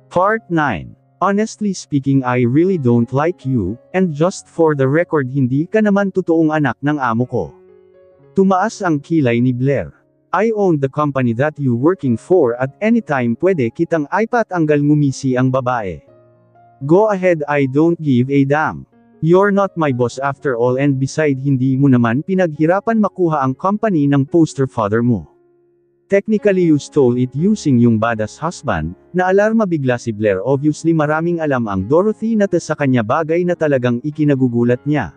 Part 9. Honestly speaking, I really don't like you, and just for the record, hindi ka naman totoong anak ng amo ko. Tumaas ang kilay ni Blair. I own the company that you working for, at anytime pwede kitang ipatanggal, ngumisi ang babae. Go ahead, I don't give a damn. You're not my boss after all, and beside, hindi mo naman pinaghirapan makuha ang company ng poster father mo. Technically you stole it using yung badass husband. Naalarma bigla si Blair. Obviously maraming alam ang Dorothy na sa kanya, bagay na talagang ikinagugulat niya.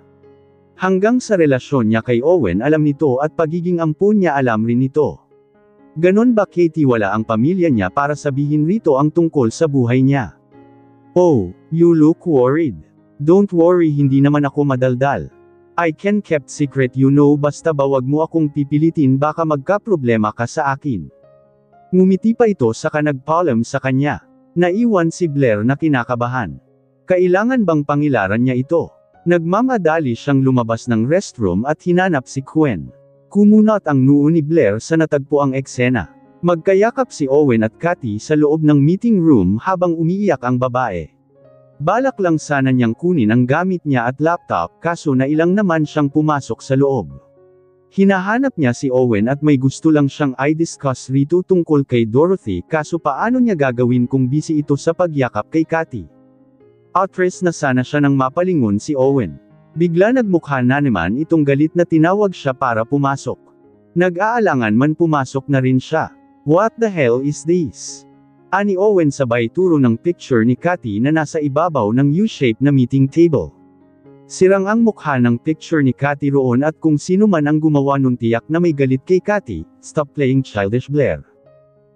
Hanggang sa relasyon niya kay Owen alam nito, at pagiging ampun niya alam rin nito. Ganon ba Katie? Wala ang pamilya niya para sabihin rito ang tungkol sa buhay niya. Oh, you look worried. Don't worry, hindi naman ako madaldal. I can kept secret, you know, basta ba wag mo akong pipilitin, baka magkaproblema ka sa akin. Ngumiti pa ito saka nagpaalam sa kanya. Naiwan si Blair na kinakabahan. Kailangan bang pangilaran niya ito? Nagmamadali siyang lumabas ng restroom at hinanap si Gwen. Kumunat ang noo ni Blair sa natagpuang eksena. Magkayakap si Owen at Katie sa loob ng meeting room habang umiiyak ang babae. Balak lang sana niyang kunin ang gamit niya at laptop, kaso nailang naman siyang pumasok sa loob. Hinahanap niya si Owen at may gusto lang siyang i-discuss rito tungkol kay Dorothy, kaso paano niya gagawin kung busy ito sa pagyakap kay Katie? Outraged na sana siya nang mapalingon si Owen. Bigla nagmukha na naman itong galit na tinawag siya para pumasok. Nag-aalangan man pumasok na rin siya. What the hell is this? Ani Owen sabay turo ng picture ni Katie na nasa ibabaw ng U-shape na meeting table. Sirang ang mukha ng picture ni Katie roon, at kung sino man ang gumawa nun tiyak na may galit kay Katie. Stop playing childish, Blair.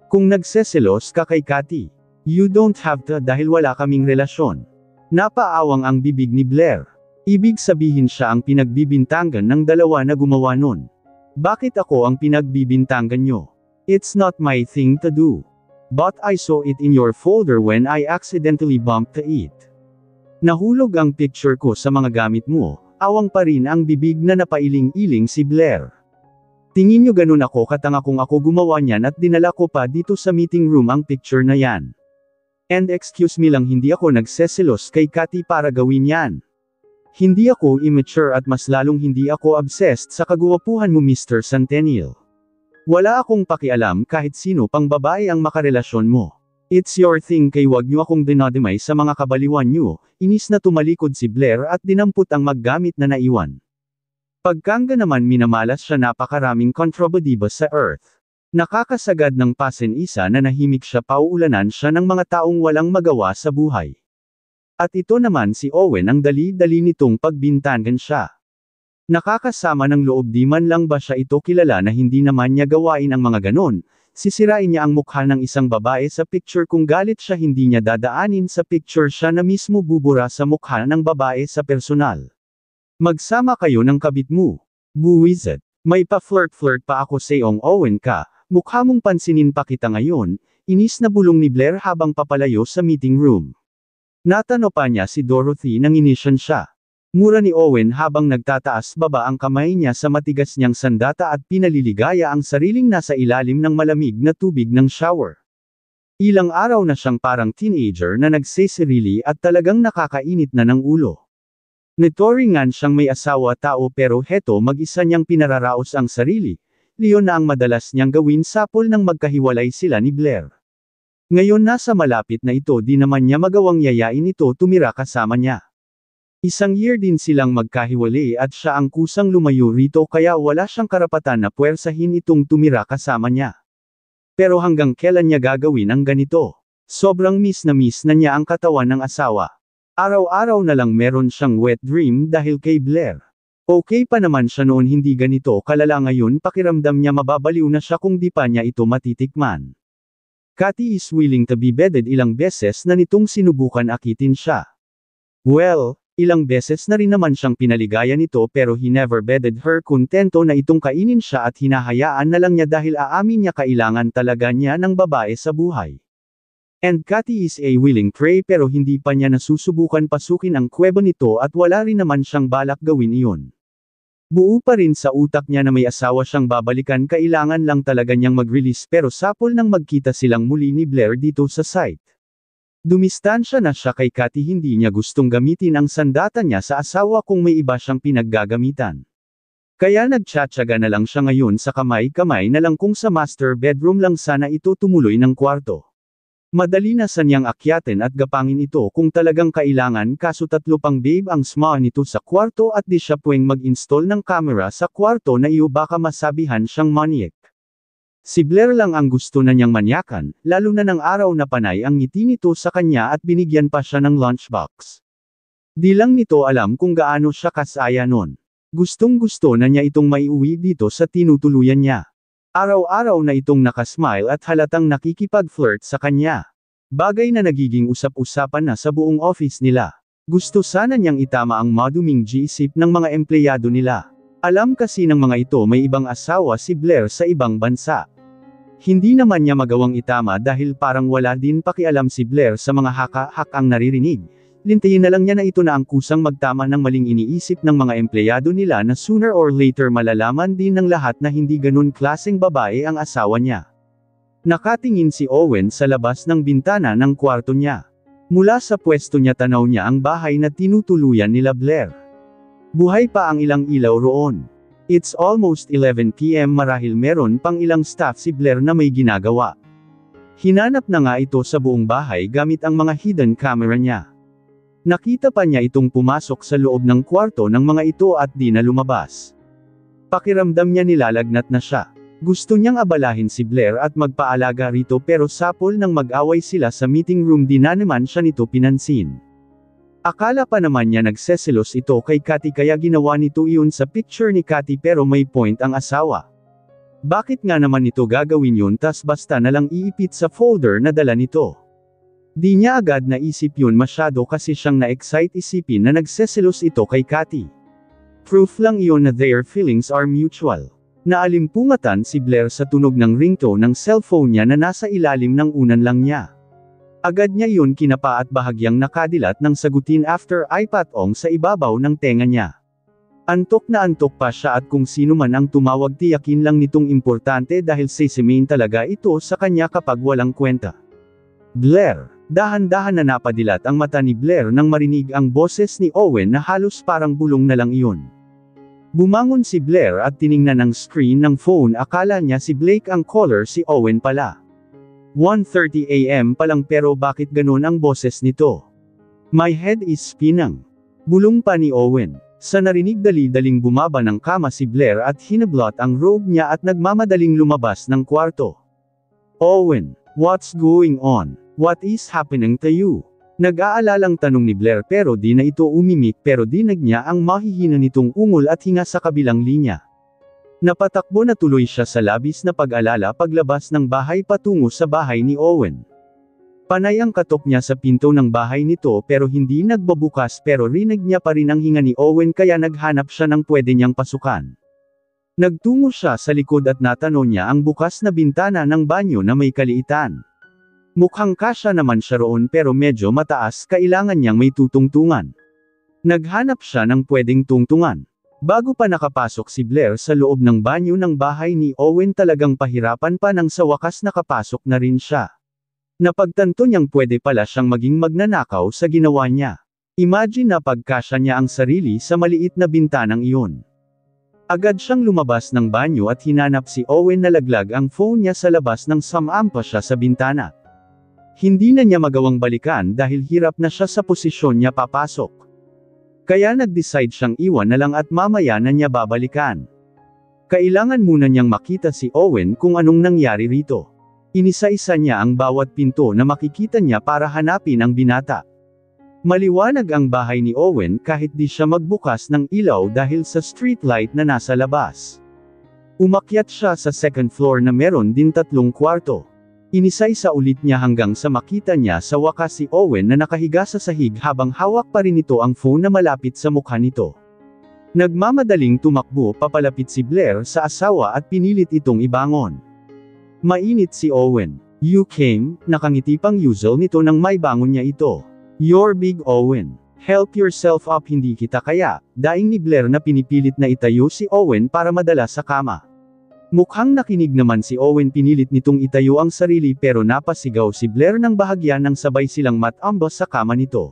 Kung nagseselos ka kay Katie, you don't have to, dahil wala kaming relasyon. Napaawang ang bibig ni Blair. Ibig sabihin siya ang pinagbibintangan ng dalawa na gumawa nun. Bakit ako ang pinagbibintangan nyo? It's not my thing to do. But I saw it in your folder when I accidentally bumped it. Nahulog ang picture ko sa mga gamit mo. Awang pa rin ang bibig na napailing-iling si Blair. Tingin nyo ganun ako katanga kung ako gumawa niyan at dinala ko pa dito sa meeting room ang picture na yan. And excuse me lang, hindi ako nagseselos kay Katie para gawin yan. Hindi ako immature at mas lalong hindi ako obsessed sa kagwapuhan mo, Mr. Centennial. Wala akong pakialam kahit sino pang babae ang makarelasyon mo. It's your thing, kay wag nyo akong dinadimay sa mga kabaliwan nyo. Inis na tumalikod si Blair at dinampot ang maggamit na naiwan. Pagkanga naman minamalas siya, napakaraming kontrabadiba sa Earth. Nakakasagad ng pasen-isa na nahimik siya, pauulanan siya ng mga taong walang magawa sa buhay. At ito naman si Owen, ang dali-dali nitong pagbintangan siya. Nakakasama ng loob, di man lang ba siya ito kilala na hindi naman niya gawain ang mga ganon. Sisirain niya ang mukha ng isang babae sa picture, kung galit siya hindi niya dadaanin sa picture, siya na mismo bubura sa mukha ng babae sa personal. Magsama kayo ng kabit mo. Buwisit. May pa-flirt-flirt pa ako sayong Owen ka, mukha mong pansinin pa kita ngayon. Inis na bulong ni Blair habang papalayo sa meeting room. Natano pa niya si Dorothy nang inisyan siya. Mura ni Owen habang nagtataas baba ang kamay niya sa matigas niyang sandata at pinaliligaya ang sariling nasa ilalim ng malamig na tubig ng shower. Ilang araw na siyang parang teenager na nagsesirili at talagang nakakainit na ng ulo. Netoringan siyang may asawa tao, pero heto mag-isa niyang pinararaos ang sarili. Leon na ang madalas niyang gawin sapol nang magkahiwalay sila ni Blair. Ngayon nasa malapit na ito, di naman niya magawang yayain ito tumira kasama niya. Isang year din silang magkahiwalay at siya ang kusang lumayo rito, kaya wala siyang karapatan na puwersahin itong tumira kasama niya. Pero hanggang kailan niya gagawin ang ganito? Sobrang miss na niya ang katawan ng asawa. Araw-araw na lang meron siyang wet dream dahil kay Blair. Okay pa naman siya noon, hindi ganito kalala ngayon, pakiramdam niya mababaliw na siya kung di pa niya ito matitikman. Katie is willing to be bedded, ilang beses na nitong sinubukan akitin siya. Well, ilang beses na rin naman siyang pinaligaya nito, pero he never bedded her. Kontento na itong kainin siya at hinahayaan na lang niya dahil aamin niya kailangan talaga niya ng babae sa buhay. And Katie is a willing prey, pero hindi pa niya nasusubukan pasukin ang kuweba nito at wala rin naman siyang balak gawin iyon. Buo pa rin sa utak niya na may asawa siyang babalikan, kailangan lang talaga niyang mag-release, pero sapol nang magkita silang muli ni Blair dito sa site. Dumistansya na siya kay Cathy, hindi niya gustong gamitin ang sandata niya sa asawa kung may iba siyang pinaggagamitan. Kaya nagtsatsaga na lang siya ngayon sa kamay-kamay na lang kung sa master bedroom lang sana ito tumuloy ng kwarto. Madali na sa niyang akyatin at gapangin ito kung talagang kailangan, kaso tatlo pang babe ang sma nito sa kwarto at di siya puweng mag-install ng camera sa kwarto na iyo, baka masabihan siyang maniac. Si Blair lang ang gusto na niyang manyakan, lalo na ng araw na panay ang ngiti nito sa kanya at binigyan pa siya ng lunchbox. Di lang nito alam kung gaano siya kasaya nun. Gustong-gusto na niya itong maiuwi dito sa tinutuluyan niya. Araw-araw na itong nakasmile at halatang nakikipag-flirt sa kanya. Bagay na nagiging usap-usapan na sa buong office nila. Gusto sana niyang itama ang maduming G-isip ng mga empleyado nila. Alam kasi ng mga ito may ibang asawa si Blair sa ibang bansa. Hindi naman niya magawang itama dahil parang wala din pakialam si Blair sa mga haka-hakang naririnig. Lintayin na lang niya na ito na ang kusang magtama ng maling iniisip ng mga empleyado nila na sooner or later malalaman din ng lahat na hindi ganun klaseng babae ang asawa niya. Nakatingin si Owen sa labas ng bintana ng kwarto niya. Mula sa pwesto niya tanaw niya ang bahay na tinutuluyan nila Blair. Buhay pa ang ilang ilaw roon. It's almost 11 PM, marahil meron pang ilang staff si Blair na may ginagawa. Hinanap na nga ito sa buong bahay gamit ang mga hidden camera niya. Nakita pa niya itong pumasok sa loob ng kwarto ng mga ito at di na lumabas. Pakiramdam niya nilalagnat na siya. Gusto niyang abalahin si Blair at magpaalaga rito pero sapol nang mag-away sila sa meeting room, di na naman siya nito pinansin. Akala pa naman niya nagseselos ito kay Cathy kaya ginawa nito iyon sa picture ni Cathy, pero may point ang asawa. Bakit nga naman ito gagawin yun tas basta na lang iipit sa folder na dala nito? Di niya agad naisip yun masyado kasi siyang na-excite isipin na nagseselos ito kay Cathy. Proof lang iyon na their feelings are mutual. Naalimpungatan si Blair sa tunog ng ringtone ng cellphone niya na nasa ilalim ng unan lang niya. Agad niya yun kinapa at bahagyang nakadilat ng sagutin after ay patong sa ibabaw ng tenga niya. Antok na antok pa siya at kung sino man ang tumawag tiyakin lang nitong importante dahil sisimain talaga ito sa kanya kapag walang kwenta. Blair. Dahan-dahan na napadilat ang mata ni Blair nang marinig ang boses ni Owen na halos parang bulong na lang iyon. Bumangon si Blair at tiningnan ang screen ng phone, akala niya si Blake ang caller, si Owen pala. 1:30 AM pa lang pero bakit ganun ang boses nito? My head is spinning. Bulong pa ni Owen. Sa narinig dali-daling bumaba ng kama si Blair at hinablot ang robe niya at nagmamadaling lumabas ng kwarto. Owen, what's going on? What is happening to you? Nag-aalalang tanong ni Blair pero di na ito umimik, pero dinag niya ang mahihina nitong ungol at hinga sa kabilang linya. Napatakbo na tuloy siya sa labis na pag-alala paglabas ng bahay patungo sa bahay ni Owen. Panay ang katok niya sa pinto ng bahay nito pero hindi nagbabukas, pero rinig niya pa rin ang hinga ni Owen kaya naghanap siya ng pwede niyang pasukan. Nagtungo siya sa likod at natanong niya ang bukas na bintana ng banyo na may kaliitan. Mukhang kasya naman siya roon pero medyo mataas, kailangan niyang may tutungtungan. Naghanap siya ng pwedeng tungtungan. Bago pa nakapasok si Blair sa loob ng banyo ng bahay ni Owen, talagang pahirapan pa nang sa wakas nakapasok na rin siya. Napagtanto niyang pwede pala siyang maging magnanakaw sa ginawa niya. Imagine na pagkasya niya ang sarili sa maliit na bintanang iyon. Agad siyang lumabas ng banyo at hinanap si Owen, nalaglag ang phone niya sa labas nang sumampa siya sa bintana. Hindi na niya magawang balikan dahil hirap na siya sa posisyon niya papasok. Kaya nag-decide siyang iwan na lang at mamaya na niya babalikan. Kailangan muna niyang makita si Owen kung anong nangyari rito. Inisa-isa niya ang bawat pinto na makikita niya para hanapin ang binata. Maliwanag ang bahay ni Owen kahit di siya magbukas ng ilaw dahil sa streetlight na nasa labas. Umakyat siya sa second floor na meron din 3 kwarto. Inisa-isa ulit niya hanggang sa makita niya sa wakas si Owen na nakahiga sa sahig habang hawak pa rin ito ang phone na malapit sa mukha nito. Nagmamadaling tumakbo papalapit si Blair sa asawa at pinilit itong ibangon. Mainit si Owen. You came, nakangiti pang usual nito nang may bangon niya ito. You're big, Owen. Help yourself up, hindi kita kaya, daing ni Blair na pinipilit na itayo si Owen para madala sa kama. Mukhang nakinig naman si Owen, pinilit nitong itayo ang sarili pero napasigaw si Blair ng bahagya nang sabay silang matambas sa kama nito.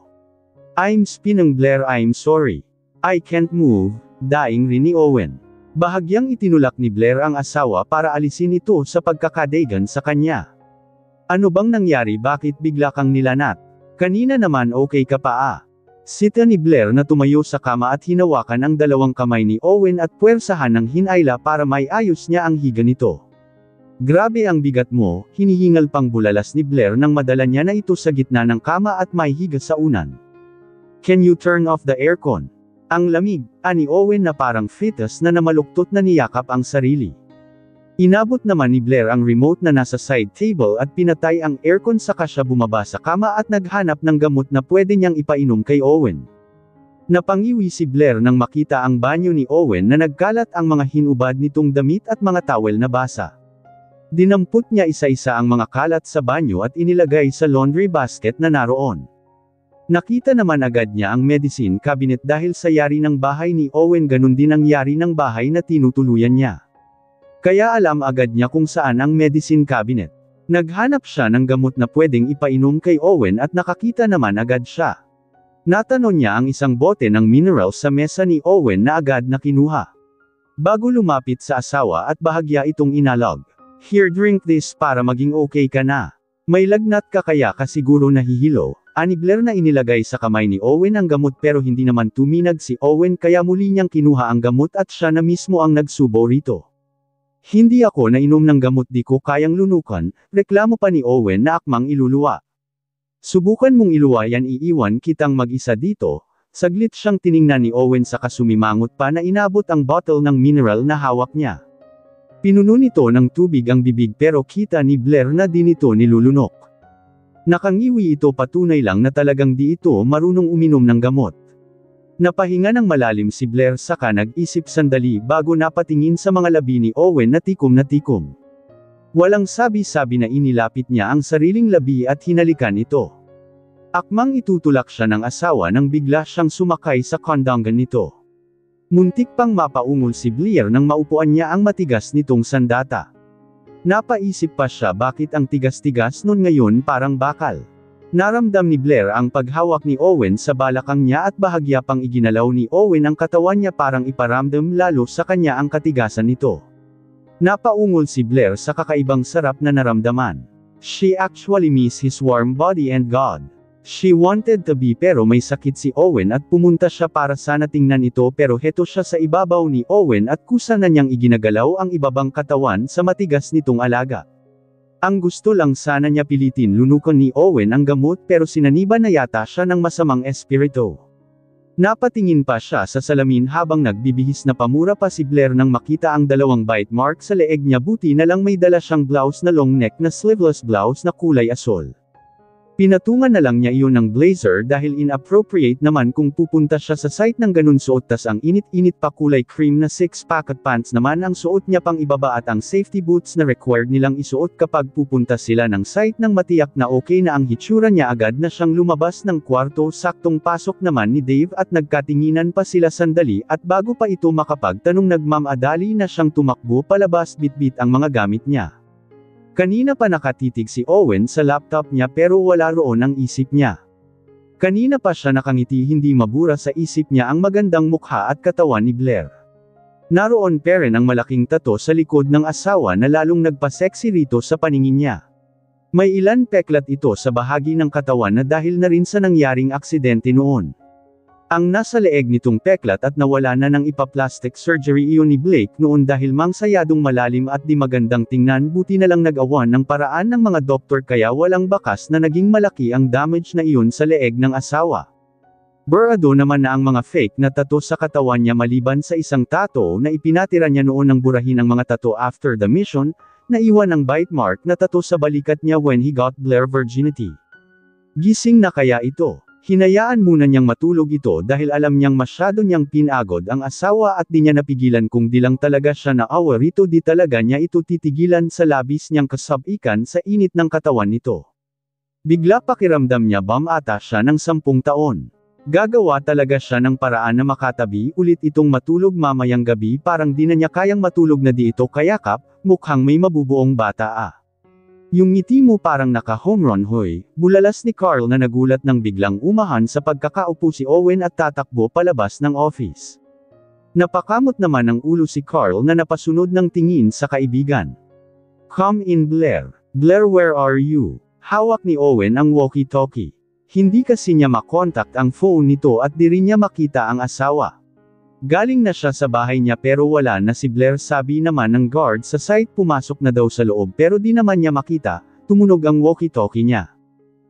I'm spinning Blair, I'm sorry. I can't move, daing rin ni Owen. Bahagyang itinulak ni Blair ang asawa para alisin ito sa pagkakadaigan sa kanya. Ano bang nangyari, bakit bigla kang nilanat? Kanina naman okay ka pa ah. Sita ni Blair na tumayo sa kama at hinawakan ang dalawang kamay ni Owen at puwersahan ng hinayla para maiayos niya ang higa nito. Grabe ang bigat mo, hinihingal pang bulalas ni Blair nang madala niya na ito sa gitna ng kama at may higa sa unan. Can you turn off the aircon? Ang lamig, ani Owen na parang fetus na namaluktot na niyakap ang sarili. Inabot naman ni Blair ang remote na nasa side table at pinatay ang aircon, saka siya bumaba sa kama at naghanap ng gamot na pwede niyang ipainom kay Owen. Napangiwi si Blair nang makita ang banyo ni Owen na nagkalat ang mga hinubad nitong damit at mga towel na basa. Dinampot niya isa-isa ang mga kalat sa banyo at inilagay sa laundry basket na naroon. Nakita naman agad niya ang medicine cabinet dahil sa yari ng bahay ni Owen, ganun din ang yari ng bahay na tinutuluyan niya. Kaya alam agad niya kung saan ang medicine cabinet. Naghanap siya ng gamot na pwedeng ipainom kay Owen at nakakita naman agad siya. Natanon niya ang isang bote ng minerals sa mesa ni Owen na agad na kinuha. Bago lumapit sa asawa at bahagya itong inalog. Here, drink this para maging okay ka na. May lagnat ka kaya ka siguro nahihilo. Ani Blair na inilagay sa kamay ni Owen ang gamot pero hindi naman tuminag si Owen kaya muli niyang kinuha ang gamot at siya na mismo ang nagsubo rito. Hindi ako nainom ng gamot, di ko kayang lunukan, reklamo pa ni Owen na akmang iluluwa. Subukan mong iluwa yan, iiwan kitang mag-isa dito. Saglit siyang tiningnan ni Owen saka sumimangot pa na inabot ang bottle ng mineral na hawak niya. Pinuno nito ng tubig ang bibig pero kita ni Blair na di nito nilulunok. Nakangiwi ito, patunay lang na talagang di ito marunong uminom ng gamot. Napahinga ng malalim si Blair saka nag-isip sandali bago napatingin sa mga labi ni Owen na tikom na tikom. Walang sabi-sabi na inilapit niya ang sariling labi at hinalikan ito. Akmang itutulak siya ng asawa nang bigla siyang sumakay sa kondongan nito. Muntik pang mapaungol si Blair nang maupuan niya ang matigas nitong sandata. Napaisip pa siya bakit ang tigas-tigas nun ngayon parang bakal. Naramdam ni Blair ang paghawak ni Owen sa balakang niya at bahagya pang iginalaw ni Owen ang katawan niya parang iparamdam lalo sa kanya ang katigasan nito. Napaungol si Blair sa kakaibang sarap na naramdaman. She actually missed his warm body and God. She wanted to be, pero may sakit si Owen at pumunta siya para sana tingnan ito pero heto siya sa ibabaw ni Owen at kusa na niyang iginagalaw ang ibabang katawan sa matigas nitong alaga. Ang gusto lang sana niya pilitin lunukan ni Owen ang gamot pero sinaniban na yata siya ng masamang espiritu. Napatingin pa siya sa salamin habang nagbibihis na pamura pa si Blair nang makita ang dalawang bite mark sa leeg niya, buti na lang may dala siyang blouse na long neck na sleeveless blouse na kulay asol. Pinatungan na lang niya iyon ng blazer dahil inappropriate naman kung pupunta siya sa site ng ganun suot, tas ang init-init pa kulay cream na 6-pack at pants naman ang suot niya pang ibaba at ang safety boots na required nilang isuot kapag pupunta sila ng site nang matiyak na okay na ang hitsura niya. Agad na siyang lumabas ng kwarto, saktong pasok naman ni Dave at nagkatinginan pa sila sandali at bago pa ito makapagtanong nagmamadali na siyang tumakbo palabas, bitbit ang mga gamit niya. Kanina pa nakatitig si Owen sa laptop niya pero wala roon ang isip niya. Kanina pa siya nakangiti, hindi mabura sa isip niya ang magandang mukha at katawan ni Blair. Naroon pa rin ang malaking tato sa likod ng asawa na lalong nagpa-sexy rito sa paningin niya. May ilan peklat ito sa bahagi ng katawan na dahil na rin sa nangyaring aksidente noon. Ang nasa leeg nitong peklat at nawala na ng ipa-plastic surgery iyon ni Blake noon dahil mangsayadong malalim at di magandang tingnan, buti na lang nag-awan ng paraan ng mga doktor kaya walang bakas na naging malaki ang damage na iyon sa leeg ng asawa. Burado naman na ang mga fake na tattoo sa katawan niya maliban sa isang tattoo na ipinatira niya noon ng burahin ang mga tattoo after the mission, na iwan ang bite mark na tattoo sa balikat niya when he got Blair virginity. Gising na kaya ito? Hinayaan muna niyang matulog ito dahil alam niyang masyado niyang pinagod ang asawa at di niya napigilan kung di lang talaga siya naawa rito, di talaga niya ito titigilan sa labis niyang kasabikan sa init ng katawan nito. Bigla pakiramdam niya bam ata siya ng 10 taon. Gagawa talaga siya ng paraan na makatabi ulit itong matulog mamayang gabi, parang di na niya kayang matulog na di ito kayakap, mukhang may mabubuong bata ah. Yung ngiti mo parang naka-home run hoy, bulalas ni Carl na nagulat nang biglang umahan sa pagkakaupo si Owen at tatakbo palabas ng office. Napakamot naman ng ulo si Carl na napasunod ng tingin sa kaibigan. Come in Blair. Blair, where are you? Hawak ni Owen ang walkie-talkie. Hindi kasi niya makontakt ang phone nito at di rin niya makita ang asawa. Galing na siya sa bahay niya pero wala na si Blair, sabi naman ng guard sa site, pumasok na daw sa loob pero di naman niya makita, tumunog ang walkie-talkie niya.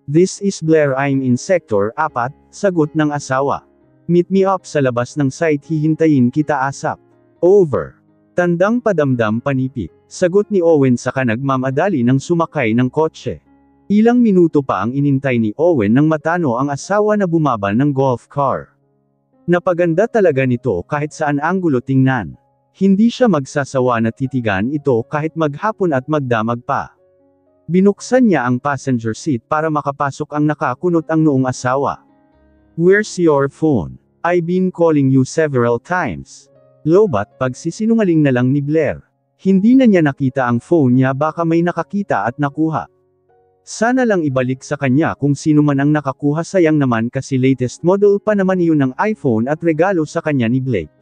This is Blair, I'm in Sector 4, sagot ng asawa. Meet me up sa labas ng site, hihintayin kita ASAP. Over. Tandang padamdam panipik, sagot ni Owen saka nagmamadali ng sumakay ng kotse. Ilang minuto pa ang inintay ni Owen nang matano ang asawa na bumaba ng golf car. Napaganda talaga nito kahit saan anggulo tingnan. Hindi siya magsasawa na titigan ito kahit maghapon at magdamag pa. Binuksan niya ang passenger seat para makapasok ang nakakunot ang noong asawa. Where's your phone? I've been calling you several times. Lobat pagsisinungaling na lang ni Blair. Hindi na niya nakita ang phone niya, baka may nakakita at nakuha. Sana lang ibalik sa kanya kung sino man ang nakakuha, sayang naman kasi latest model pa naman iyon ng iPhone at regalo sa kanya ni Blake.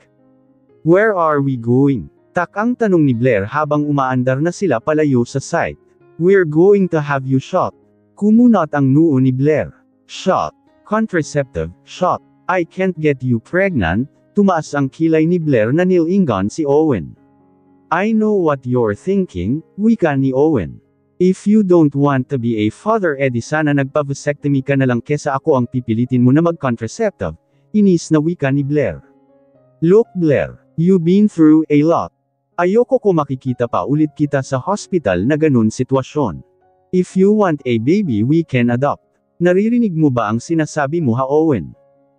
Where are we going? Takang tanong ni Blair habang umaandar na sila palayo sa site. We're going to have you shot. Kumunot ang noo ni Blair. Shot. Contraceptive, shot. I can't get you pregnant. Tumaas ang kilay ni Blair na nilingon si Owen. I know what you're thinking, wika ni Owen. If you don't want to be a father, edi sana nagpa-vasectomy ka na lang kesa ako ang pipilitin mo na mag-contraceptive, inis na wika ni Blair. Look Blair, you've been through a lot. Ayoko ko makikita pa ulit kita sa hospital na ganun sitwasyon. If you want a baby, we can adopt. Naririnig mo ba ang sinasabi mo ha Owen?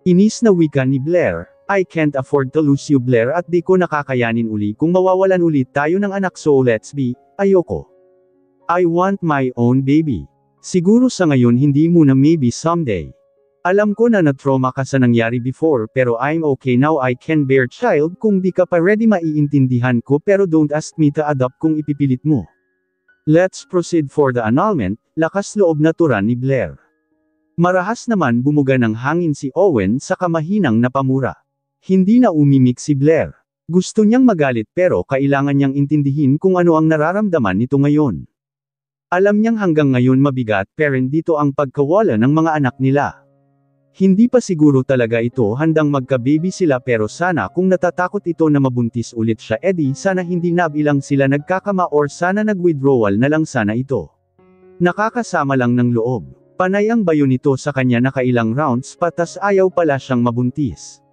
Inis na wika ni Blair. I can't afford to lose you Blair, at di ko nakakayanin uli kung mawawalan ulit tayo ng anak, so let's be, ayoko. I want my own baby. Siguro sa ngayon hindi muna, maybe someday. Alam ko na na-trauma ka sa nangyari before pero I'm okay now, I can bear child kung di ka pa ready, maiintindihan ko, pero don't ask me to adopt kung ipipilit mo. Let's proceed for the annulment, lakas loob na turan ni Blair. Marahas naman bumuga ng hangin si Owen sa kamahinang napamura. Hindi na umimik si Blair. Gusto niyang magalit pero kailangan niyang intindihin kung ano ang nararamdaman nito ngayon. Alam niyang hanggang ngayon mabigat parent dito ang pagkawala ng mga anak nila. Hindi pa siguro talaga ito handang magka-baby sila, pero sana kung natatakot ito na mabuntis ulit siya, edi sana hindi nabilang sila nagkakama or sana nag-withdrawal na lang sana ito. Nakakasama lang ng loob. Panay ang bayo nito sa kanya, nakailang rounds patas ayaw pala siyang mabuntis.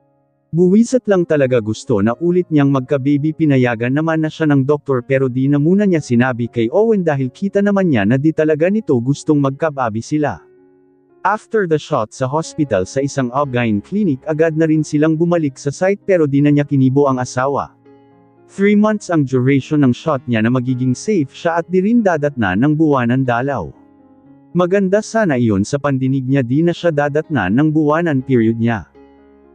Buwisit lang talaga gusto na ulit niyang magka-baby, pinayagan naman na siya ng doktor pero di na muna niya sinabi kay Owen dahil kita naman niya na di talaga nito gustong magka-baby sila. After the shot sa hospital sa isang obgyn clinic, agad na rin silang bumalik sa site pero di na niya kinibo ang asawa. 3 months ang duration ng shot niya na magiging safe siya at di rin dadatna ng buwanan dalaw. Maganda sana iyon, sa pandinig niya di na siya dadatna ng buwanan period niya.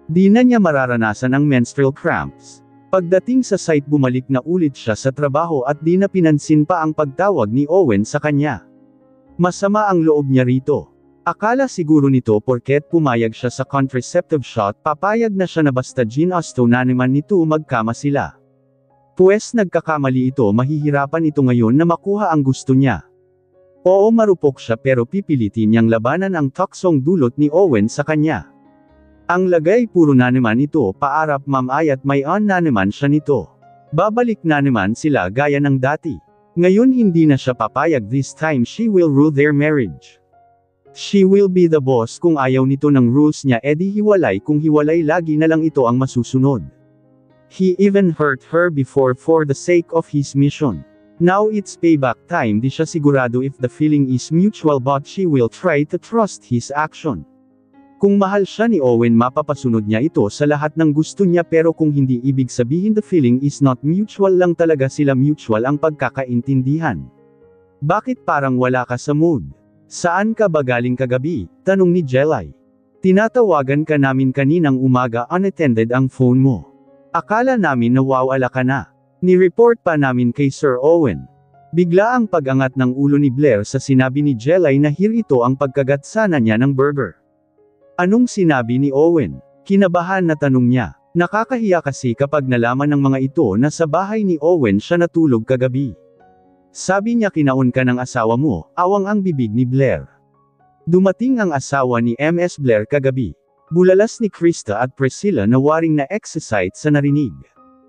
Di na niya mararanasan ang menstrual cramps. Pagdating sa site bumalik na ulit siya sa trabaho at di na pinansin pa ang pagtawag ni Owen sa kanya. Masama ang loob niya rito. Akala siguro nito porket pumayag siya sa contraceptive shot, papayag na siya na basta ginusto na naman nito magkama sila. Pues nagkakamali ito, mahihirapan ito ngayon na makuha ang gusto niya. Oo, marupok siya pero pipilitin niyang labanan ang toksong dulot ni Owen sa kanya. Ang lagay puro na naman ito, paarap mamay at may on na naman siya nito. Babalik na naman sila gaya ng dati. Ngayon hindi na siya papayag, this time she will rule their marriage. She will be the boss, kung ayaw nito ng rules niya edi hiwalay, kung hiwalay lagi na lang ito ang masusunod. He even hurt her before for the sake of his mission. Now it's payback time, di siya sigurado if the feeling is mutual but she will try to trust his action. Kung mahal siya ni Owen mapapasunod niya ito sa lahat ng gusto niya, pero kung hindi, ibig sabihin the feeling is not mutual, lang talaga sila mutual ang pagkakaintindihan. Bakit parang wala ka sa mood? Saan ka ba galing kagabi? Tanong ni Jelay. Tinatawagan ka namin kaninang umaga, unattended ang phone mo. Akala namin nawawala ka na. Ni-report pa namin kay Sir Owen. Bigla ang pag-angat ng ulo ni Blair sa sinabi ni Jelay na ito ang pagkagatsana niya ng burger. Anong sinabi ni Owen? Kinabahan na tanong niya. Nakakahiya kasi kapag nalaman ng mga ito na sa bahay ni Owen siya natulog kagabi. Sabi niya kinaon ka ng asawa mo, awang ang bibig ni Blair. Dumating ang asawa ni Ms. Blair kagabi. Bulalas ni Krista at Priscilla na waring na-excite sa narinig.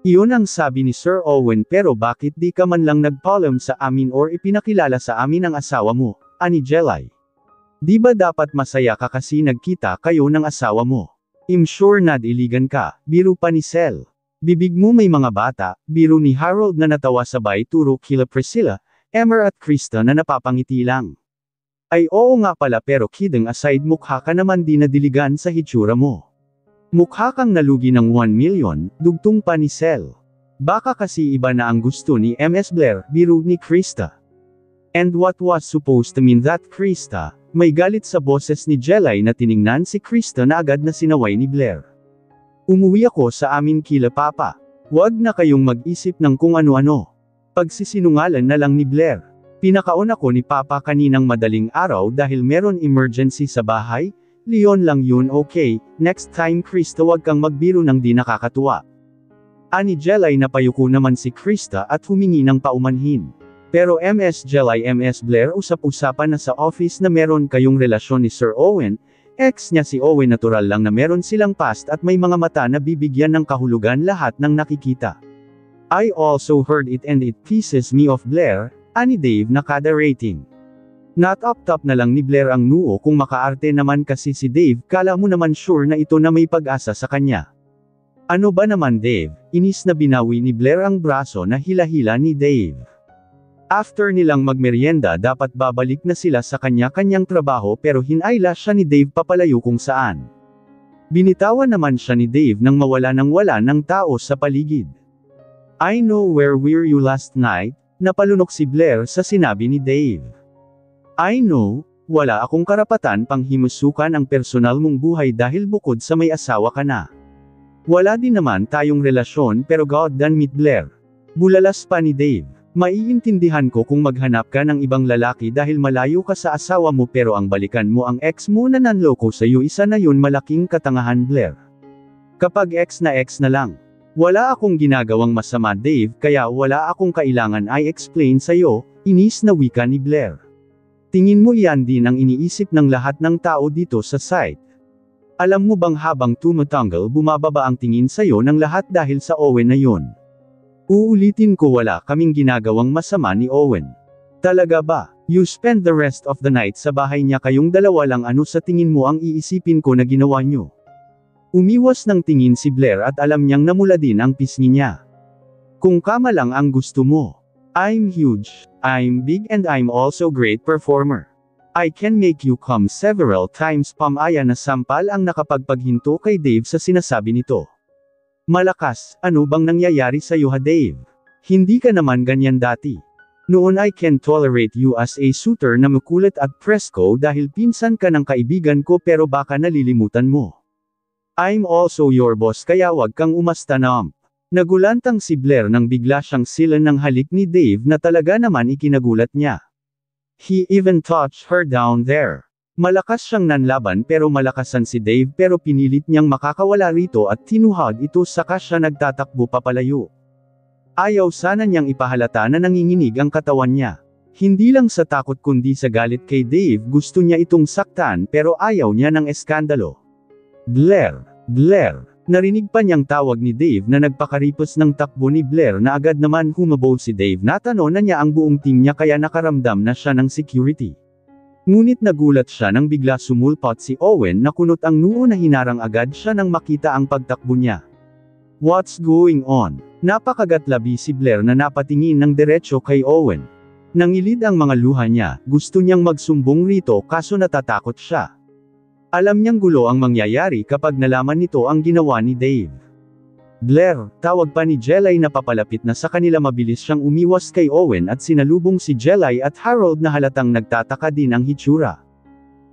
Iyon ang sabi ni Sir Owen, pero bakit di ka man lang nagpaalam sa amin or ipinakilala sa amin ang asawa mo, ani Jelay? Di ba dapat masaya ka kasi nagkita kayo ng asawa mo? I'm sure nadiligan ka, biro pa ni Sel. Bibig mo may mga bata, biro ni Harold na natawa sabay turo kila Priscilla, Emer at Krista na napapangiti lang. Ay oo nga pala, pero kidding aside, mukha ka naman di nadiligan sa hitsura mo. Mukha kang nalugi ng 1 million, dugtong pa ni Sel. Baka kasi iba na ang gusto ni Ms. Blair, biro ni Krista. And what was supposed to mean that, Krista? May galit sa boses ni Jelay na tiningnan si Krista na agad na sinaway ni Blair. Umuwi ako sa amin kila Papa. Huwag na kayong mag-isip ng kung ano-ano. Pagsisinungalan na lang ni Blair. Pinakaon ako ni Papa kaninang madaling araw dahil meron emergency sa bahay. Leon lang yun, okay, next time Krista wag kang magbiro ng di nakakatuwa. Ani Jelay, napayuko naman si Krista at humingi ng paumanhin. Pero Ms. Jelay, Ms. Blair, usap-usapan na sa office na meron kayong relasyon ni Sir Owen. Ex niya si Owen, natural lang na meron silang past at may mga mata na bibigyan ng kahulugan lahat ng nakikita. I also heard it and it pisses me off, Blair, ani Dave na kada rating. Not up top na lang ni Blair ang noo kung makaarte naman kasi si Dave, kala mo naman sure na ito na may pag-asa sa kanya. Ano ba naman Dave, inis na binawi ni Blair ang braso na hila-hila ni Dave. After nilang magmeryenda dapat babalik na sila sa kanya-kanyang trabaho pero hinayla siya ni Dave papalayo kung saan. Binitawan naman siya ni Dave nang mawala ng tao sa paligid. I know where were you last night? Napalunok si Blair sa sinabi ni Dave. I know, wala akong karapatan pang himusukan ang personal mong buhay dahil bukod sa may asawa ka na. Wala din naman tayong relasyon pero God damn it, Blair. Bulalas pa ni Dave. Maiintindihan ko kung maghanap ka ng ibang lalaki dahil malayo ka sa asawa mo pero ang balikan mo ang ex mo na nanloko sa iyo, isa na yun malaking katangahan, Blair. Kapag ex na lang. Wala akong ginagawang masama, Dave, kaya wala akong kailangan i-explain sa'yo, inis na wika ni Blair. Tingin mo yan din ang iniisip ng lahat ng tao dito sa site. Alam mo bang habang tumatanggal bumababa ang tingin sa'yo ng lahat dahil sa Owen na yun? Uulitin ko, wala kaming ginagawang masama ni Owen. Talaga ba? You spend the rest of the night sa bahay niya, kayong dalawa lang, ano sa tingin mo ang iisipin ko na ginawa nyo? Umiwas ng tingin si Blair at alam niyang namula din ang pisngi niya. Kung kama lang ang gusto mo. I'm huge, I'm big and I'm also great performer. I can make you come several times, pamaya na sampal ang nakapagpaghinto kay Dave sa sinasabi nito. Malakas, ano bang nangyayari sa'yo ha Dave? Hindi ka naman ganyan dati. Noon I can tolerate you as a suitor na makulit at presko dahil pinsan ka ng kaibigan ko pero baka nalilimutan mo. I'm also your boss kaya wag kang umasta na. Nagulantang si Blair nang bigla siyang silan ng halik ni Dave na talaga naman ikinagulat niya. He even touched her down there. Malakas siyang nanlaban pero malakasan si Dave pero pinilit niyang makakawala rito at tinuhad ito saka siya nagtatakbo papalayo. Ayaw sana niyang ipahalata na nanginginig ang katawan niya. Hindi lang sa takot kundi sa galit kay Dave, gusto niya itong saktan pero ayaw niya ng eskandalo. Blair, Blair. Narinig pa niyang tawag ni Dave na nagpakaripos ng takbo ni Blair na agad naman humabol si Dave. Natano na niya ang buong team niya kaya nakaramdam na siya ng security. Ngunit nagulat siya nang bigla sumulpot si Owen na kunot ang noo na hinarang agad siya nang makita ang pagtakbo niya. What's going on? Napakagatlabi si Blair na napatingin ng diretso kay Owen. Nangilid ang mga luha niya, gusto niyang magsumbong rito kaso natatakot siya. Alam niyang gulo ang mangyayari kapag nalaman nito ang ginawa ni Dave. Blair, tawag pa ni Jelay na papalapit na sa kanila. Mabilis siyang umiwas kay Owen at sinalubong si Jelay at Harold na halatang nagtataka din ang hitsura.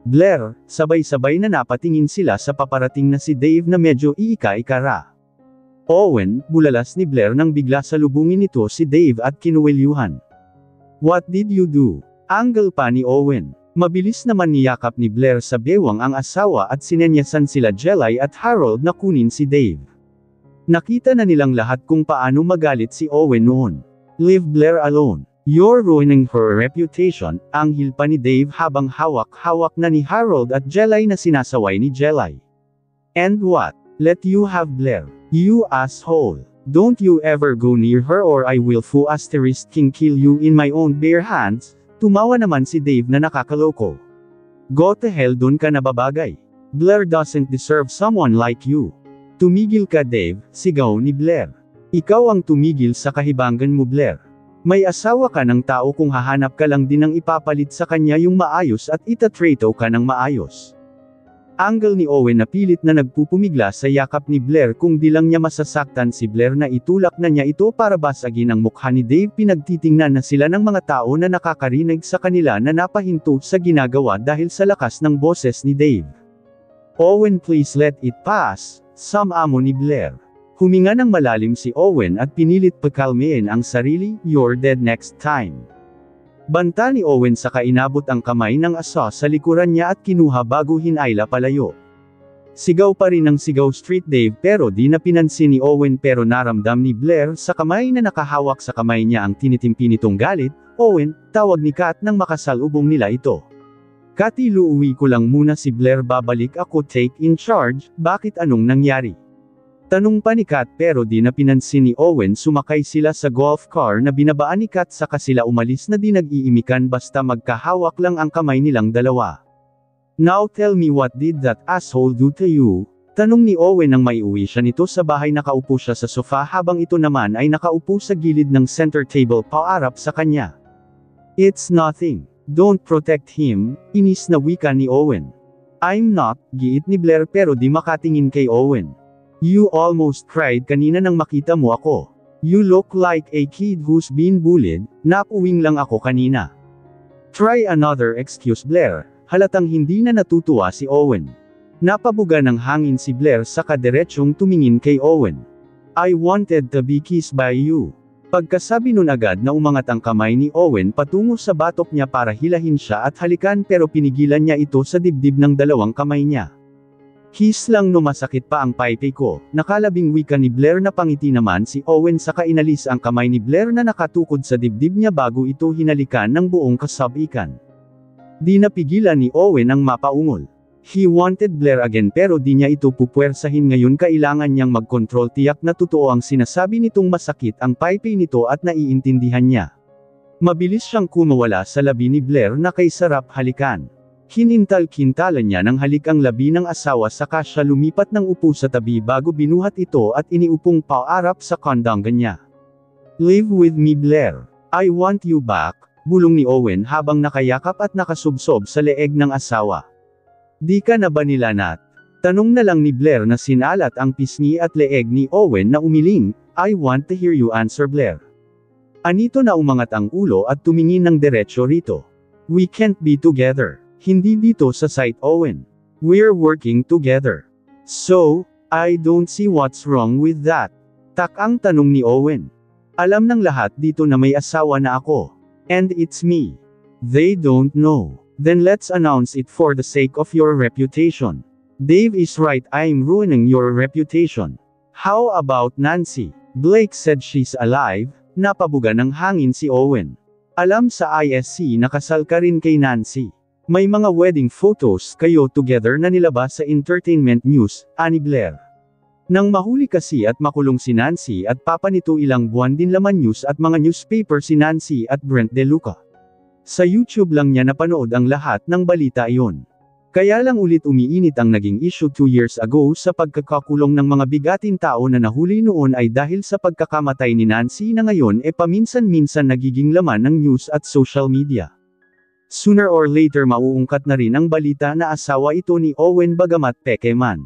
Blair, sabay-sabay na napatingin sila sa paparating na si Dave na medyo iika-ikara. Owen, bulalas ni Blair nang bigla salubungin nito si Dave at kinuwelyuhan. "What did you do?" Angle pa ni Owen. Mabilis naman niyakap ni Blair sa bewang ang asawa at sinenyasan sila Jelay at Harold na kunin si Dave. Nakita na nilang lahat kung paano magalit si Owen noon. "Leave Blair alone. You're ruining her reputation," anghil pa ni Dave habang hawak-hawak na ni Harold at Jelay na sinasaway ni Jelay. "And what? Let you have Blair. You asshole. Don't you ever go near her or I will kill you in my own bare hands." Tumawa naman si Dave na nakakaloko. "Go to hell, dun ka nababagay. Blair doesn't deserve someone like you." "Tumigil ka Dave," sigaw ni Blair. "Ikaw ang tumigil sa kahibangan mo Blair. May asawa ka ng tao kung hahanap ka lang din ng ipapalit sa kanya yung maayos at itatrato ka ng maayos." Angle ni Owen na pilit na nagpupumigla sa yakap ni Blair kung di lang niya masasaktan si Blair na itulak na niya ito para basagin ang mukha ni Dave. Pinagtitingnan na sila ng mga tao na nakakarinig sa kanila na napahinto sa ginagawa dahil sa lakas ng boses ni Dave. "Owen, please let it pass," samamo ni Blair. Huminga ng malalim si Owen at pinilit pakalmain ang sarili. "You're dead next time." Banta ni Owen saka inabot ang kamay ng aso sa likuran niya at kinuha bago hinayla palayo. Sigaw pa rin ng sigaw Street Dave pero di na pinansin ni Owen pero naramdam ni Blair sa kamay na nakahawak sa kamay niya ang tinitimpi nitong galit. "Owen," tawag ni Kat nang makasalubong nila ito. "Kati, uuwi ko lang muna si Blair, babalik ako, take in charge." "Bakit, anong nangyari?" Tanong pa ni Kat pero di na pinansin ni Owen. Sumakay sila sa golf car na binabaan ni Kat saka sila umalis na di nag-iimikan basta magkahawak lang ang kamay nilang dalawa. "Now tell me, what did that asshole do to you?" Tanong ni Owen nang maiuwi siya nito sa bahay. Nakaupo siya sa sofa habang ito naman ay nakaupo sa gilid ng center table paarap sa kanya. "It's nothing. Don't protect him," inis na wika ni Owen. "I'm not," giit ni Blair pero di makatingin kay Owen. "You almost cried kanina nang makita mo ako. You look like a kid who's been bullied." "Napuwing lang ako kanina." "Try another excuse Blair." Halatang hindi na natutuwa si Owen. Napabuga ng hangin si Blair saka diretsyong tumingin kay Owen. "I wanted to be kissed by you." Pagkasabi nun agad na umangat ang kamay ni Owen patungo sa batok niya para hilahin siya at halikan pero pinigilan niya ito sa dibdib ng dalawang kamay niya. "Kiss lang no, masakit pa ang paypay ko," nakalabing wika ni Blair. Napangiti naman si Owen saka inalis ang kamay ni Blair na nakatukod sa dibdib niya bago ito hinalikan ng buong kasabikan. Di napigilan ni Owen ang mapaungol. He wanted Blair again pero di niya ito pupwersahin ngayon. Kailangan niyang mag-control. Tiyak na totoo ang sinasabi nitong masakit ang paypay nito at naiintindihan niya. Mabilis siyang kumawala sa labi ni Blair na kay sarap halikan. Kinintal-kintalan niya ng halik ang labi ng asawa saka siya lumipat ng upo sa tabi bago binuhat ito at iniupong paarap sa kandanggan niya. "Live with me Blair. I want you back," bulong ni Owen habang nakayakap at nakasubsob sa leeg ng asawa. "Di ka na ba nilanat?" Tanong na lang ni Blair na sinalat ang pisngi at leeg ni Owen na umiling. "I want to hear you answer Blair." Anito na umangat ang ulo at tumingin ng diretsyo rito. "We can't be together." Hindi dito sa site Owen. "We're working together." "So, I don't see what's wrong with that." Takang tanong ni Owen. "Alam ng lahat dito na may asawa na ako. And it's me. They don't know. Then let's announce it for the sake of your reputation." "Dave is right, I'm ruining your reputation." "How about Nancy? Blake said she's alive." Napabuga ng hangin si Owen. "Alam sa ISC na kasal ka rin kay Nancy. May mga wedding photos kayo together na nilabas sa Entertainment News," ani Blair. Nang mahuli kasi at makulong si Nancy at papa nito, ilang buwan din laman news at mga newspaper si Nancy at Brent De Luca. Sa YouTube lang niya napanood ang lahat ng balita iyon. Kaya lang ulit umiinit ang naging issue 2 years ago sa pagkakakulong ng mga bigating tao na nahuli noon ay dahil sa pagkakamatay ni Nancy na ngayon paminsan-minsan nagiging laman ng news at social media. Sooner or later mauungkat na rin ang balita na asawa ito ni Owen bagamat peke man.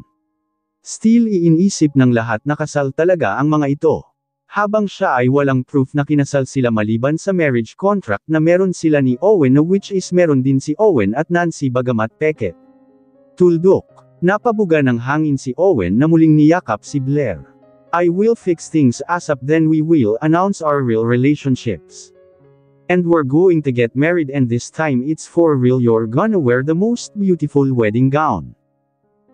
Still iinisip ng lahat na kasal talaga ang mga ito. Habang siya ay walang proof na kinasal sila maliban sa marriage contract na meron sila ni Owen na which is meron din si Owen at Nancy bagamat peke. Tuldok. Napabuga ng hangin si Owen na muling niyakap si Blair. I will fix things ASAP then we will announce our real relationships. And we're going to get married and this time it's for real you're gonna wear the most beautiful wedding gown.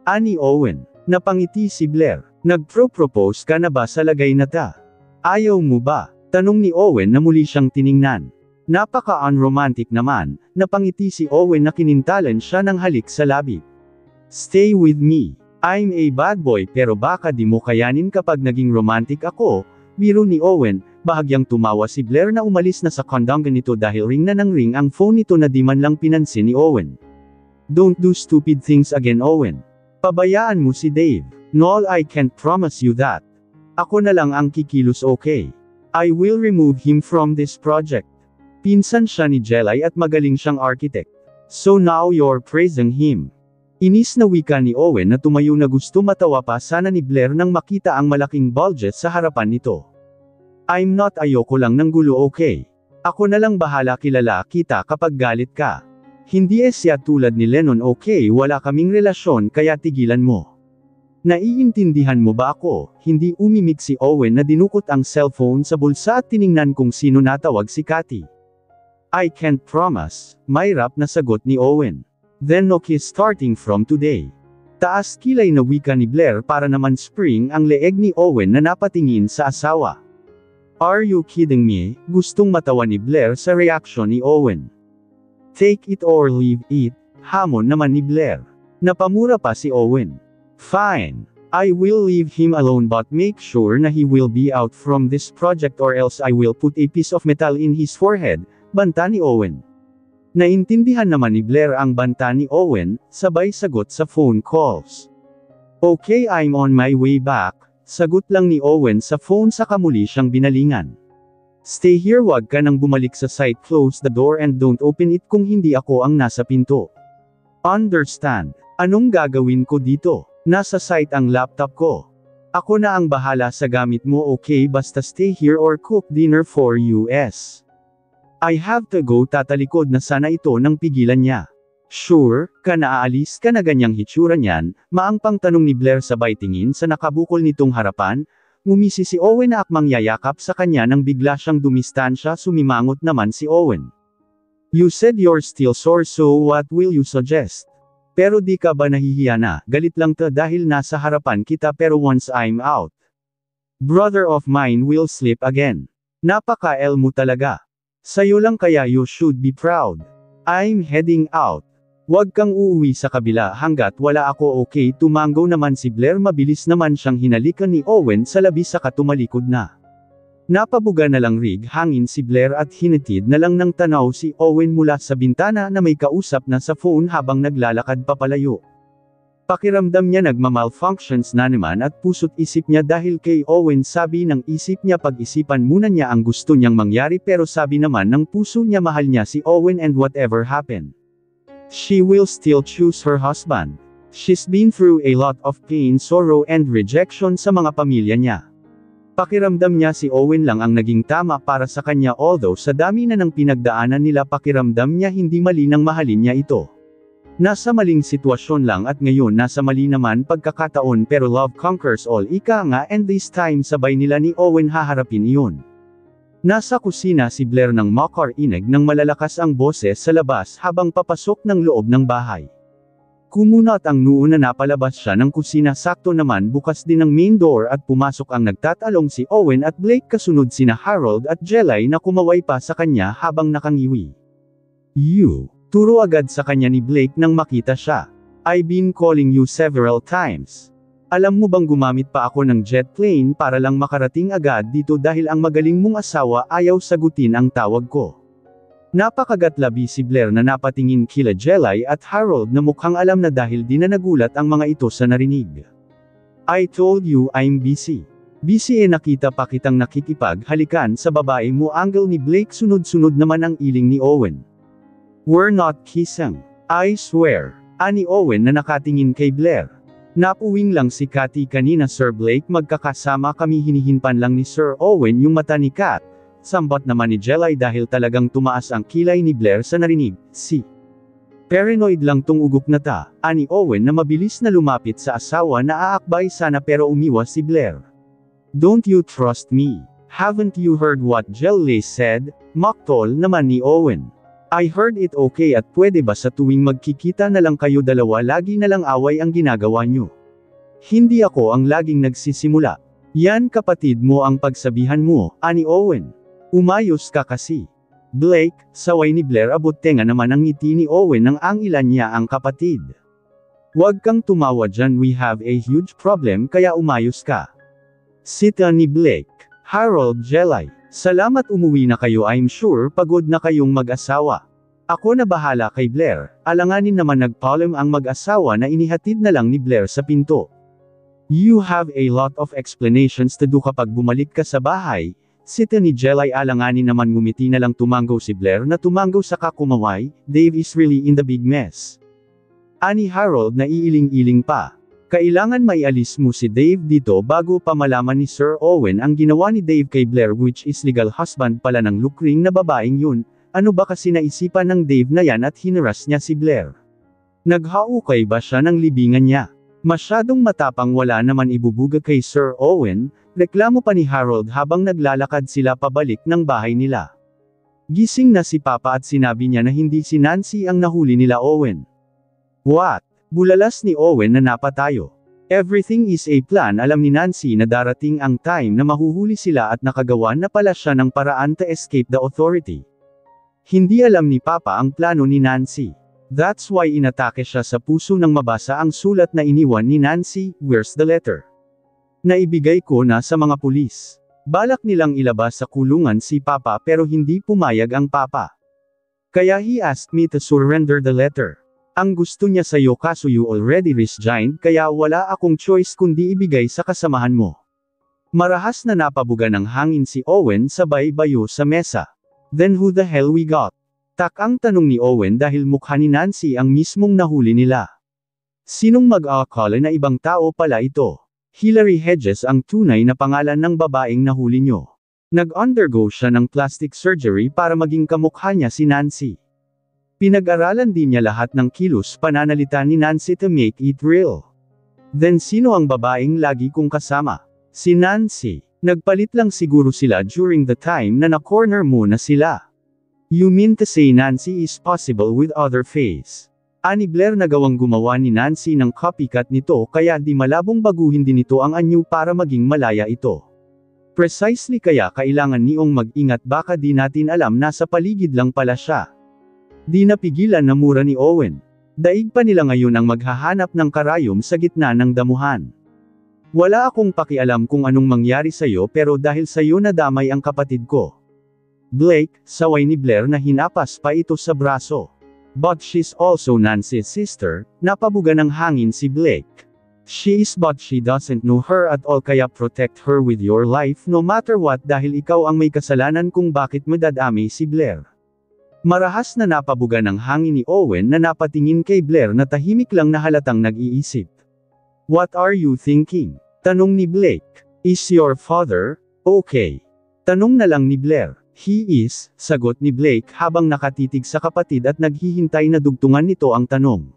Ani Owen. Napangiti si Blair. Nagpro-propose ka na ba sa lagay na ta? Ayaw mo ba? Tanong ni Owen na muli siyang tiningnan. Napaka-unromantic naman, napangiti si Owen na kinintalan siya ng halik sa labi. Stay with me. I'm a bad boy pero baka di mo kayanin kapag naging romantic ako, biro ni Owen, bahagyang tumawa si Blair na umalis na sa kondang ganito dahil ring na ng ring ang phone nito na di man lang pinansin ni Owen. Don't do stupid things again Owen. Pabayaan mo si Dave. No, I can't promise you that. Ako na lang ang kikilos okay. I will remove him from this project. Pinsan siya ni Jelay at magaling siyang architect. So now you're praising him. Inis na wika ni Owen na tumayo na gusto matawa pa sana ni Blair nang makita ang malaking budget sa harapan nito. I'm not ayoko lang ng gulo okay. Ako na lang bahala kilala kita kapag galit ka. Hindi siya tulad ni Lennon okay wala kaming relasyon kaya tigilan mo. Naiintindihan mo ba ako? Hindi umimik si Owen na dinukot ang cellphone sa bulsa at tiningnan kung sino natawag si Cathy. I can't promise, may rap na sagot ni Owen. Then no kiss starting from today. Taas kilay na wika ni Blair para naman spring ang leeg ni Owen na napatingin sa asawa. Are you kidding me? Gustong matawa ni Blair sa reaksyon ni Owen. Take it or leave it, hamon naman ni Blair. Napamura pa si Owen. Fine. I will leave him alone but make sure na he will be out from this project or else I will put a piece of metal in his forehead, banta ni Owen. Naintindihan naman ni Blair ang banta ni Owen, sabay sagot sa phone calls. Okay I'm on my way back, sagot lang ni Owen sa phone saka muli siyang binalingan. Stay here wag ka nang bumalik sa site close the door and don't open it kung hindi ako ang nasa pinto. Understand? Anong gagawin ko dito? Nasa site ang laptop ko. Ako na ang bahala sa gamit mo okay basta stay here or cook dinner for US. I have to go tatalikod na sana ito nang pigilan niya. Sure, ka naaalis ka na ganyang hitsura niyan, maang pang tanong ni Blair sabay tingin sa nakabukol nitong harapan, ngumisi si Owen na akmang yayakap sa kanya nang bigla siyang dumistansya sumimangot naman si Owen. You said you're still sore so what will you suggest? Pero di ka ba nahihiya na, galit lang ta dahil nasa harapan kita pero once I'm out. Brother of mine will slip again. Napaka-el mo talaga. Sayo lang kaya you should be proud. I'm heading out. Huwag kang uuwi sa kabila hanggat wala ako okay tumango naman si Blair mabilis naman siyang hinalikan ni Owen sa labi saka tumalikod na. Napabuga na lang rig hangin si Blair at hinatid na lang ng tanaw si Owen mula sa bintana na may kausap na sa phone habang naglalakad papalayo. Pakiramdam niya nagmamalfunctions na naman at puso't isip niya dahil kay Owen sabi ng isip niya pag-isipan muna niya ang gusto niyang mangyari pero sabi naman ng puso niya mahal niya si Owen and whatever happened. She will still choose her husband. She's been through a lot of pain, sorrow and rejection sa mga pamilya niya. Pakiramdam niya si Owen lang ang naging tama para sa kanya although sa dami na ng pinagdaanan nila pakiramdam niya hindi mali nang mahalin niya ito. Nasa maling sitwasyon lang at ngayon nasa mali naman pagkakataon pero love conquers all ika nga and this time sabay nila ni Owen haharapin iyon. Nasa kusina si Blair nang makarinig ng malalakas ang boses sa labas habang papasok ng loob ng bahay. Kumunat ang noo na napalabas siya ng kusina sakto naman bukas din ang main door at pumasok ang nagtatalong si Owen at Blake kasunod sina Harold at Jelay na kumaway pa sa kanya habang nakangiwi. You. Turo agad sa kanya ni Blake nang makita siya. I've been calling you several times. Alam mo bang gumamit pa ako ng jet plane para lang makarating agad dito dahil ang magaling mong asawa ayaw sagutin ang tawag ko. Napakagatlabi si Blair na napatingin kila Jelay at Harold na mukhang alam na dahil di na nagulat ang mga ito sa narinig. I told you I'm busy. Busy nakita pa kitang nakikipaghalikan sa babae mo angle ni Blake sunod-sunod naman ang iling ni Owen. We're not kissing. I swear. Ani Owen na nakatingin kay Blair. Napuwing lang si Cathy kanina Sir Blake, magkakasama kami, hinihinpan lang ni Sir Owen yung mata ni Kat. Sambat naman ni Jelay dahil talagang tumaas ang kilay ni Blair sa narinig, paranoid lang tong ugok na ta, ani Owen na mabilis na lumapit sa asawa na aakbay sana pero umiwas si Blair. Don't you trust me? Haven't you heard what Jelay said? Maktol naman ni Owen. I heard it, okay, at pwede ba sa tuwing magkikita na lang kayo dalawa lagi na lang away ang ginagawa nyo? Hindi ako ang laging nagsisimula. Yan kapatid mo ang pagsabihan mo, ani Owen. Umayos ka kasi. Blake, saway ni Blair, abot tenga naman ang ngiti ni Owen nang angilan niya ang kapatid. Huwag kang tumawa dyan, we have a huge problem kaya umayos ka. Sita ni Blake. Harold, Jelay. Salamat, umuwi na kayo, I'm sure pagod na kayong mag-asawa. Ako na bahala kay Blair. Alanganin naman nagpaalam ang mag-asawa na inihatid na lang ni Blair sa pinto. You have a lot of explanations to do kapag bumalik ka sa bahay. Sita ni Jelay, alanganin naman, ngumiti na lang tumanggaw si Blair na tumanggaw sa kakumaway. Dave is really in the big mess. Ani Harold na iiling-iling pa. Kailangan maialis mo si Dave dito bago pa malaman ni Sir Owen ang ginawa ni Dave kay Blair, which is legal husband pala ng lukring na babaeng yun. Ano ba kasi naisipan ng Dave na yan at hinaras niya si Blair? Naghaukay ba siya ng libingan niya? Masyadong matapang, wala naman ibubuga kay Sir Owen, reklamo pa ni Harold habang naglalakad sila pabalik ng bahay nila. Gising na si Papa at sinabi niya na hindi si Nancy ang nahuli nila Owen. What? Bulalas ni Owen na napatayo. Everything is a plan, alam ni Nancy na darating ang time na mahuhuli sila at nakagawa na pala siya ng paraan to escape the authority. Hindi alam ni Papa ang plano ni Nancy. That's why inatake siya sa puso nang mabasa ang sulat na iniwan ni Nancy, where's the letter? Naibigay ko na sa mga pulis. Balak nilang ilabas sa kulungan si Papa pero hindi pumayag ang Papa. Kaya he asked me to surrender the letter. Ang gusto niya sa'yo kaso you already resigned kaya wala akong choice kundi ibigay sa kasamahan mo. Marahas na napabuga ng hangin si Owen sabay bayo sa mesa. Then who the hell we got? Tak ang tanong ni Owen dahil mukha ni Nancy ang mismong nahuli nila. Sinong mag-aakala na ibang tao pala ito? Hillary Hedges ang tunay na pangalan ng babaeng nahuli nyo. Nag-undergo siya ng plastic surgery para maging kamukha niya si Nancy. Pinag-aralan din niya lahat ng kilos pananalita ni Nancy to make it real. Then sino ang babaeng lagi kong kasama? Si Nancy. Nagpalit lang siguro sila during the time na na-corner mo na sila. You mean to say Nancy is possible with other face? Ani Blair, nagawang gumawa ni Nancy ng copycat nito kaya di malabong baguhin din ito ang anyo para maging malaya ito. Precisely, kaya kailangan niyong mag-ingat, baka di natin alam nasa paligid lang pala siya. Di napigilan na mura ni Owen. Daig pa nila ngayon ang maghahanap ng karayom sa gitna ng damuhan. Wala akong pakialam kung anong mangyari sa'yo pero dahil sa'yo nadamay ang kapatid ko. Blake, saway ni Blair na hinapas pa ito sa braso. But she's also Nancy's sister, napabuga ng hangin si Blake. She is, but she doesn't know her at all, kaya protect her with your life no matter what dahil ikaw ang may kasalanan kung bakit madadami si Blair. Marahas na napabuga ng hangin ni Owen na napatingin kay Blair na tahimik lang na halatang nag-iisip. What are you thinking? Tanong ni Blake. Is your father okay? Tanong na lang ni Blair. He is, sagot ni Blake habang nakatitig sa kapatid at naghihintay na dugtungan nito ang tanong.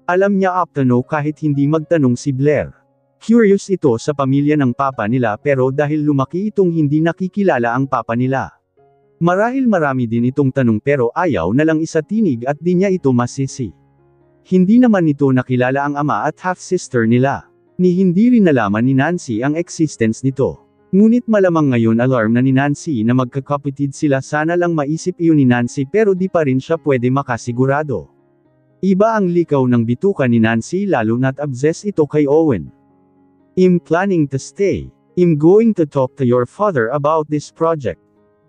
Alam niya up to no kahit hindi magtanong si Blair. Curious ito sa pamilya ng papa nila pero dahil lumaki itong hindi nakikilala ang papa nila. Marahil marami din itong tanong pero ayaw na lang isatinig at di niya ito masisi. Hindi naman nito nakilala ang ama at half-sister nila. Ni hindi rin nalaman ni Nancy ang existence nito. Ngunit malamang ngayon alarm na ni Nancy na magkakapatid sila, sana lang maisip iyon ni Nancy pero di pa rin siya pwede makasigurado. Iba ang likaw ng bituka ni Nancy lalo na't obsessed ito kay Owen. I'm planning to stay. I'm going to talk to your father about this project.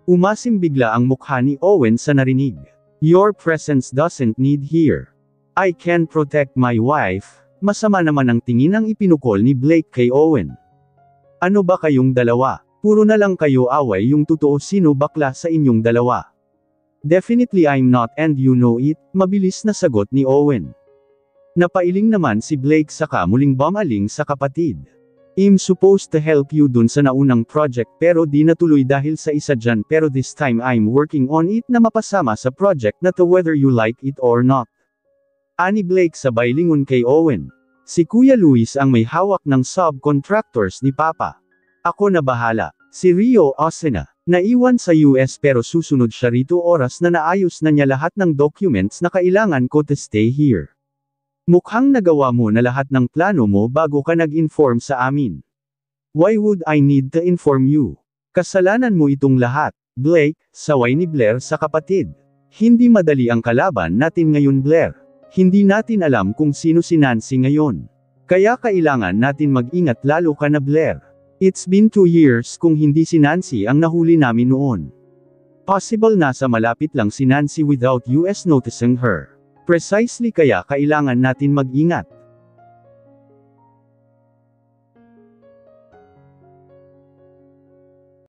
Umasim bigla ang mukha ni Owen sa narinig. Your presence doesn't need here. I can protect my wife. Masama naman ang tingin ang ipinukol ni Blake kay Owen. Ano ba kayong dalawa? Puro na lang kayo away, yung totoo sino bakla sa inyong dalawa? Definitely I'm not and you know it, mabilis na sagot ni Owen. Napailing naman si Blake saka muling bumaling sa kapatid. I'm supposed to help you dun sa naunang project pero di natuloy dahil sa isa dyan pero this time I'm working on it na mapasama sa project na to whether you like it or not. Ani Blake sabay lingon kay Owen. Si Kuya Luis ang may hawak ng subcontractors ni Papa. Ako na bahala. Si Rio Osena, naiwan sa US pero susunod siya rito oras na naayos na niya lahat ng documents na kailangan ko to stay here. Mukhang nagawa mo na lahat ng plano mo bago ka nag-inform sa amin. Why would I need to inform you? Kasalanan mo itong lahat, Blake, saway ni Blair sa kapatid. Hindi madali ang kalaban natin ngayon Blair. Hindi natin alam kung sino si Nancy ngayon. Kaya kailangan natin mag-ingat lalo ka na Blair. It's been 2 years kung hindi si Nancy ang nahuli namin noon. Possible nasa malapit lang si Nancy without US noticing her. Precisely kaya kailangan natin mag-ingat.